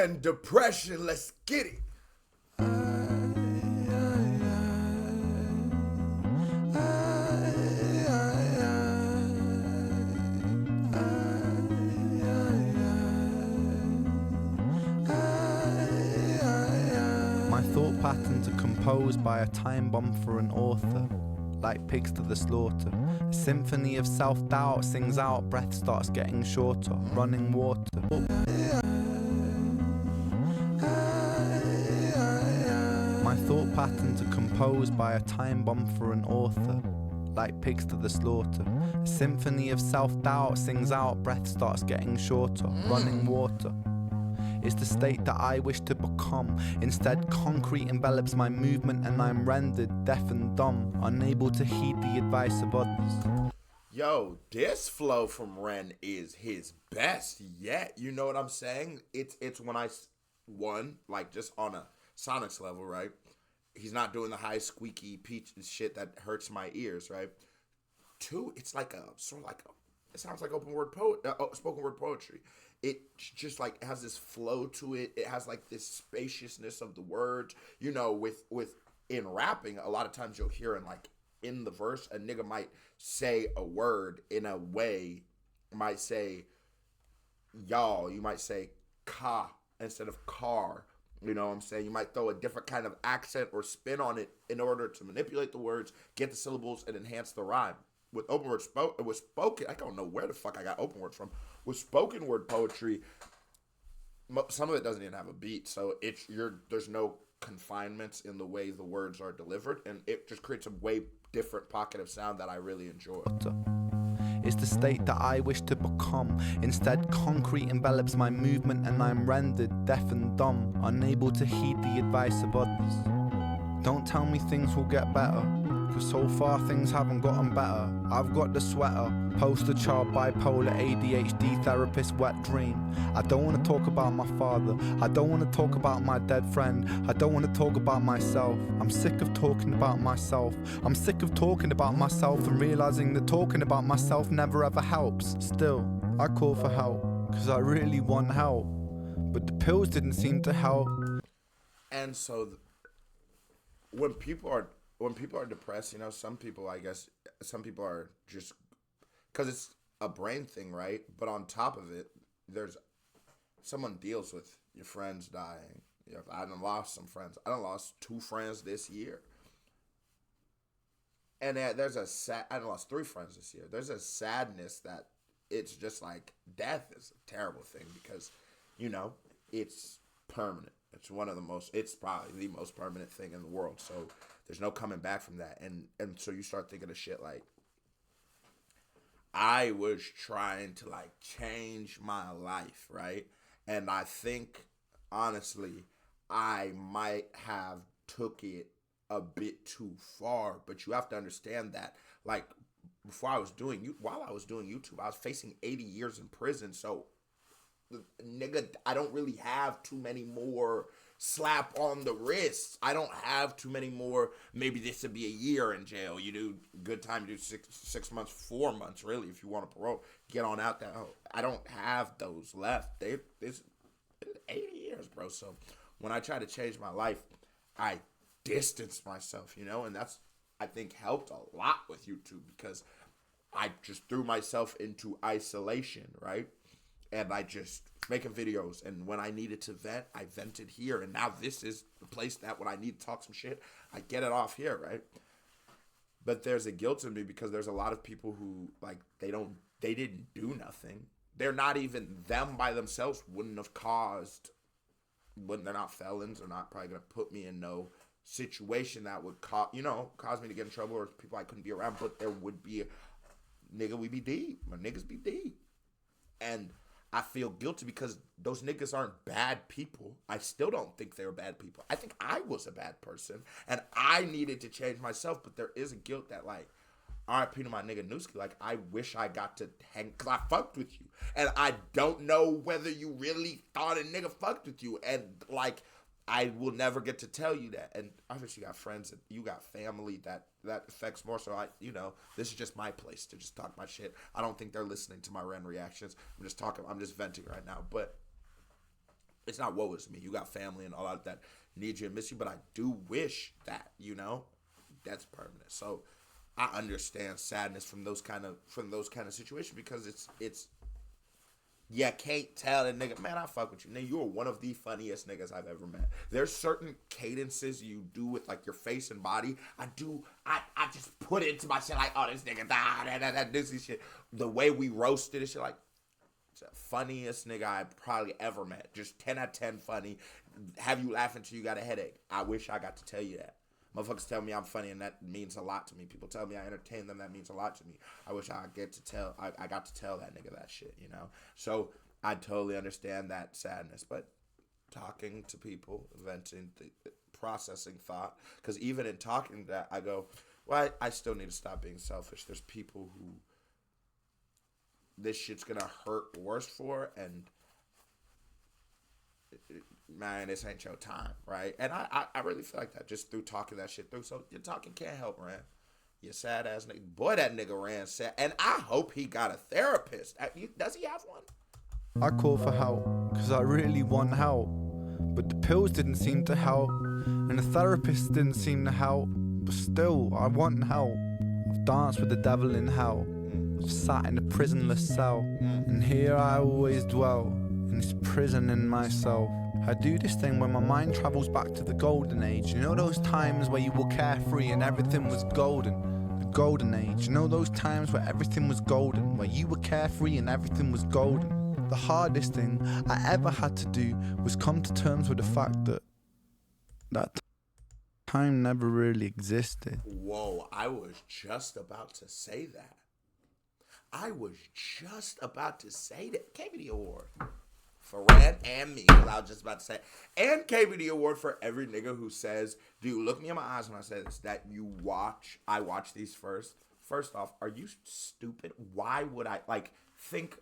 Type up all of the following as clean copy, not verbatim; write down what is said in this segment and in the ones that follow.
and depression. Let's get it. My thought patterns are composed by a time bomb for an author, like pigs to the slaughter. A symphony of self-doubt sings out, breath starts getting shorter, running water. My thought patterns are composed by a time bomb for an author, like pigs to the slaughter. A symphony of self-doubt sings out, breath starts getting shorter, running water. It's the state that I wish to become. Instead, concrete envelops my movement and I'm rendered deaf and dumb, unable to heed the advice of others. Yo, this flow from Ren is his best yet. You know what I'm saying? It's when like just on a Sonics level, right? He's not doing the high squeaky peach shit that hurts my ears, right? Two, it's like it sounds like spoken word poetry. It just like has this flow to it. It has like this spaciousness of the words. You know, with in rapping, a lot of times you'll hear in the verse, a nigga might say a word in a way, might say y'all, you might say ka instead of car. You know what I'm saying? You might throw a different kind of accent or spin on it in order to manipulate the words, get the syllables, and enhance the rhyme. With open word spoken, I don't know where the fuck I got open words from. With spoken word poetry, some of it doesn't even have a beat, so there's no confinements in the way the words are delivered, and it just creates a way different pocket of sound that I really enjoy. It's the state that I wish to become. Instead, concrete envelops my movement and I'm rendered deaf and dumb, unable to heed the advice of others. Don't tell me things will get better, cause so far things haven't gotten better. I've got the sweater, poster child, bipolar, ADHD, therapist, wet dream. I don't want to talk about my father, I don't want to talk about my dead friend, I don't want to talk about myself. I'm sick of talking about myself. I'm sick of talking about myself and realizing that talking about myself never ever helps. Still, I call for help, cause I really want help, but the pills didn't seem to help. And so when people are depressed, you know, some people are just, because it's a brain thing, right? But on top of it, someone deals with your friends dying. You know, I done lost some friends. I done lost 2 friends this year. And I done lost 3 friends this year. There's a sadness that it's just like death is a terrible thing because, you know, it's permanent. It's probably the most permanent thing in the world. So there's no coming back from that. And so you start thinking of shit like, I was trying to change my life, right? And I think, honestly, I might have took it a bit too far. But you have to understand that, while I was doing YouTube, I was facing 80 years in prison. So, nigga, I don't really have too many more slap on the wrists. I don't have too many more. Maybe this would be a year in jail. You do good time. You do 6 months, 4 months, really, if you want to parole. Get on out there. I don't have those left. It's 80 years, bro. So when I try to change my life, I distance myself, you know, and that's, I think, helped a lot with YouTube because I just threw myself into isolation, right? And I just making videos, and when I needed to vent, I vented here, and now this is the place that when I need to talk some shit, I get it off here, right? But there's a guilt in me because there's a lot of people who they didn't do nothing. They're not even them by themselves wouldn't have caused, when they're not felons, they're not probably gonna put me in no situation that would cause me to get in trouble or people I couldn't be around. But there would be nigga, we be deep, my niggas be deep, and I feel guilty because those niggas aren't bad people. I still don't think they were bad people. I think I was a bad person, and I needed to change myself. But there is a guilt that, R.I.P. to my nigga Newski, I wish I got to hang, because I fucked with you. And I don't know whether you really thought a nigga fucked with you. And, I will never get to tell you that. And obviously you got friends and you got family that affects more. So this is just my place to just talk my shit. I don't think they're listening to my Ren reactions. I'm just venting right now. But it's not woe is me. You got family and all of that need you and miss you, but I do wish that, you know, that's permanent. So I understand sadness from those kind of situations, because it's you can't tell a nigga, man, I fuck with you. Nigga, you are one of the funniest niggas I've ever met. There's certain cadences you do with like your face and body. I just put it into my shit like, oh, this nigga that this shit. The way we roasted and shit, like, it's the funniest nigga I probably ever met. Just 10 out of 10 funny. Have you laughing till you got a headache. I wish I got to tell you that. Motherfuckers tell me I'm funny, and that means a lot to me. People tell me I entertain them, that means a lot to me. I wish I got to tell that nigga that shit, you know? So I totally understand that sadness, but talking to people, venting, processing thought, because even in talking that, I go, well, I still need to stop being selfish. There's people who this shit's gonna hurt worse for, and man, this ain't your time, right? And I really feel like that just through talking that shit through. So your talking can't help, Ran. You sad ass nigga. Boy, that nigga Ran sad. And I hope he got a therapist. Does he have one? I call for help because I really want help, but the pills didn't seem to help, and the therapist didn't seem to help. But still, I want help. I've danced with the devil in hell. I've sat in a prisonless cell, and here I always dwell, in this prison in myself. I do this thing where my mind travels back to the golden age. You know those times where you were carefree and everything was golden? The golden age. You know those times where everything was golden, where you were carefree and everything was golden? The hardest thing I ever had to do was come to terms with the fact that time never really existed. Whoa, I was just about to say that. I was just about to say that. KBD Award. For Red and me, because I was just about to say, and KBD Award for every nigga who says, dude, look me in my eyes when I say this, that I watch these first. First off, are you stupid? Why would I, like, think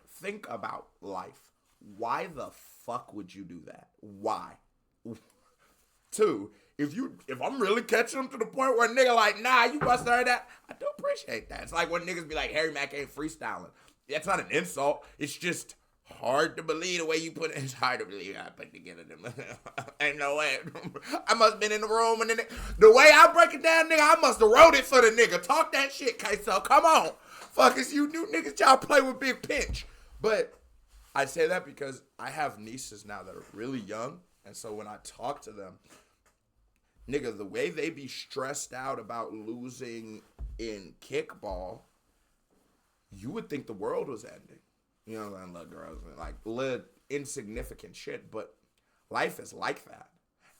about life. Why the fuck would you do that? Why? 2, if I'm really catching them to the point where a nigga like, nah, you must have heard that, I do appreciate that. It's like when niggas be like, Harry Mack ain't freestyling. That's not an insult. It's just hard to believe the way you put it. It's hard to believe I put together them. Ain't no way. I must have been in the room and then the way I break it down, nigga, I must have wrote it for the nigga. Talk that shit, K-So. Come on. Fuckers, you new niggas, y'all play with Big Pinch. But I say that because I have nieces now that are really young. And so when I talk to them, nigga, the way they be stressed out about losing in kickball, you would think the world was ending. You know, and little girls, like, little insignificant shit, but life is like that.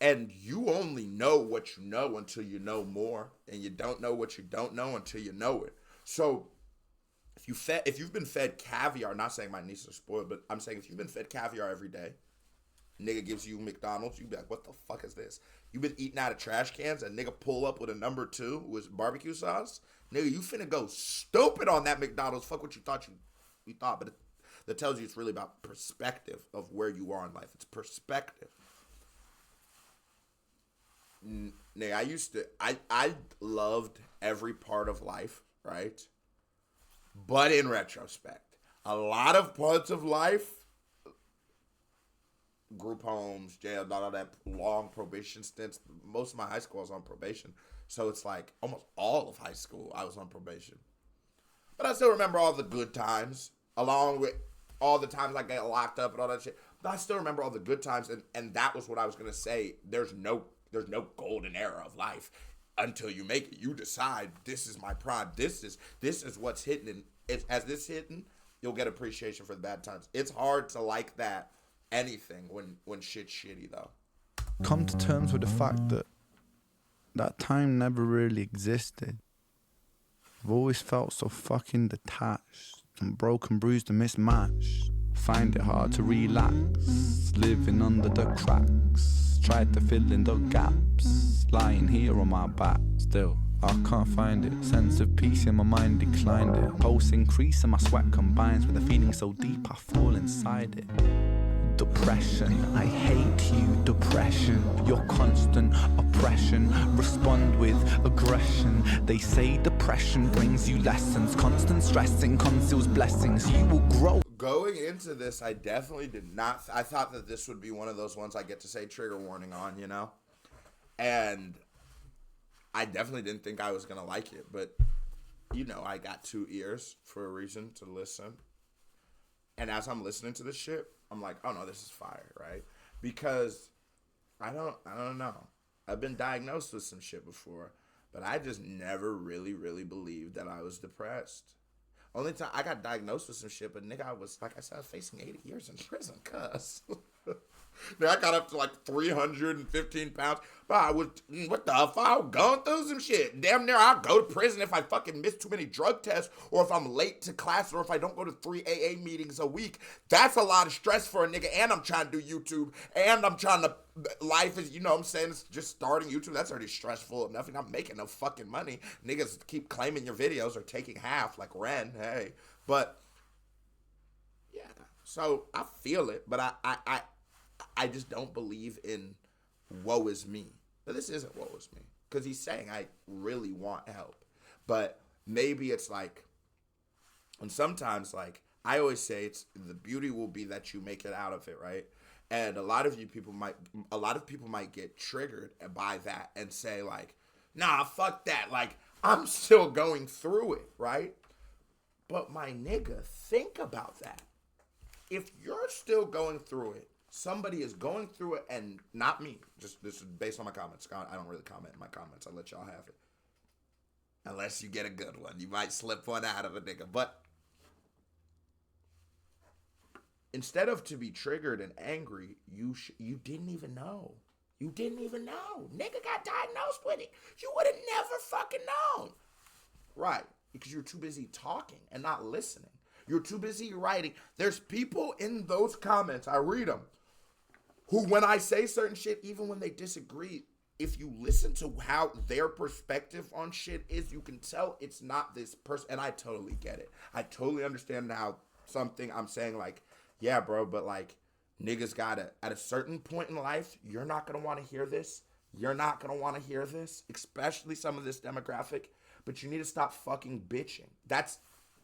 And you only know what you know until you know more, and you don't know what you don't know until you know it. So, if you've been fed caviar, not saying my nieces are spoiled, but I'm saying if you've been fed caviar every day, nigga gives you McDonald's, you be like, what the fuck is this? You've been eating out of trash cans, and nigga pull up with a number 2 with barbecue sauce, nigga, you finna go stupid on that McDonald's. Fuck what you thought you thought, but that tells you it's really about perspective of where you are in life. It's perspective. Nigga, I loved every part of life, right? But in retrospect, a lot of parts of life, group homes, jail, all that long probation stints, most of my high school I was on probation. So it's like almost all of high school I was on probation. But I still remember all the good times, along with all the times I got locked up and all that shit. But I still remember all the good times, and that was what I was gonna say. There's no golden era of life until you make it. You decide, this is my prime. This is what's hitting, and as this hitting, you'll get appreciation for the bad times. It's hard to like that anything when shit's shitty though. Come to terms with the fact that time never really existed. I've always felt so fucking detached. I'm broken, bruised and mismatched. Find it hard to relax, living under the cracks. Tried to fill in the gaps, lying here on my back. Still, I can't find it. Sense of peace in my mind declined it. Pulse increase and my sweat combines with a feeling so deep I fall inside it. Depression, I hate you, depression. Your constant oppression, respond with aggression. They say depression brings you lessons. Constant stressing conceals blessings. You will grow. going into this, I definitely did not. I thought that this would be one of those ones I get to say trigger warning on, you know? And I definitely didn't think I was going to like it. But, you know, I got 2 ears for a reason to listen. And as I'm listening to this shit, I'm like, oh no, this is fire, right? Because I don't know. I've been diagnosed with some shit before, but I just never really believed that I was depressed. Only time I got diagnosed with some shit, but nigga, I was, like I said, I was facing 80 years in prison, cuz. Then I got up to like 315 pounds. But I was, what the fuck? I was going through some shit. Damn near I'll go to prison if I fucking miss too many drug tests, or if I'm late to class, or if I don't go to 3 AA meetings a week. That's a lot of stress for a nigga. And I'm trying to do YouTube. And I'm trying to, life is, you know what I'm saying, it's just starting YouTube. That's already stressful enough. And I'm making no fucking money. Niggas keep claiming your videos or taking half, like Ren, hey. But, yeah. So, I feel it, but I just don't believe in woe is me. But this isn't woe is me. Because he's saying I really want help. But maybe it's like, and sometimes like, I always say it's, the beauty will be that you make it out of it, right? And a lot of people might get triggered by that and say like, nah, fuck that. Like, I'm still going through it, right? But my nigga, think about that. If you're still going through it, somebody is going through it, and not me. Just, this is based on my comments. I don't really comment in my comments. I let y'all have it. Unless you get a good one. You might slip one out of a nigga. But instead of to be triggered and angry, you didn't even know. You didn't even know. Nigga got diagnosed with it. You would have never fucking known. Right. Because you're too busy talking and not listening. You're too busy writing. There's people in those comments, I read them, who, when I say certain shit, even when they disagree, if you listen to how their perspective on shit is, you can tell it's not this person. And I totally get it. I totally understand how something I'm saying, like, yeah, bro, but like, niggas gotta, at a certain point in life, you're not gonna want to hear this. You're not gonna want to hear this, especially some of this demographic. But you need to stop fucking bitching. That's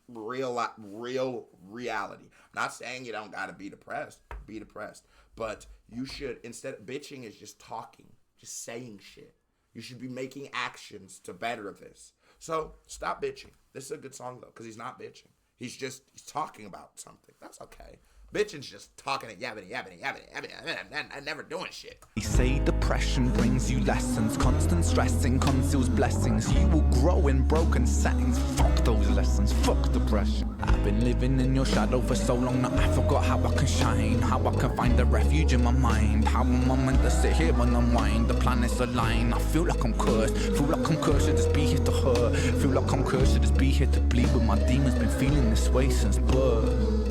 real reality. I'm not saying you don't gotta be depressed. Be depressed. But you should, instead of bitching is just talking, just saying shit. You should be making actions to better this. So stop bitching. This is a good song though, because he's not bitching. He's talking about something. That's okay. Bitching's just talking and yabbing, and never doing shit. They say depression brings you lessons. Constant stressing conceals blessings. You will grow in broken settings. Fuck those lessons, fuck depression. I've been living in your shadow for so long that I forgot how I can shine. How I can find a refuge in my mind. How am I meant to sit here and unwind? The planets align. I feel like I'm cursed. Feel like I'm cursed to just be here to hurt. Feel like I'm cursed to just be here to bleed. But my demons been feeling this way since birth.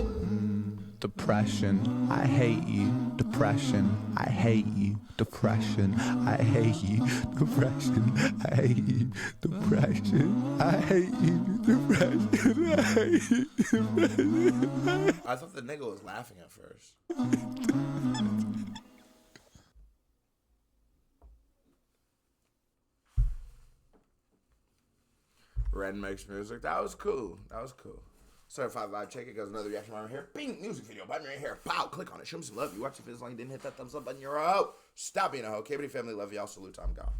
Depression, I hate you. Depression, I hate you. Depression, I hate you. Depression, I hate you. Depression, I hate you. Depression, I hate you. Depression. I thought the nigga was laughing at first. Red makes music. That was cool. Certified vibe check. It goes another reaction right here. Bing, music video button right here. Pow, click on it. Show me some love. You watch it. If it's long, you didn't hit that thumbs up button. You're a hoe. Stop being a hoe. KBD family, love y'all. Salute. I'm gone.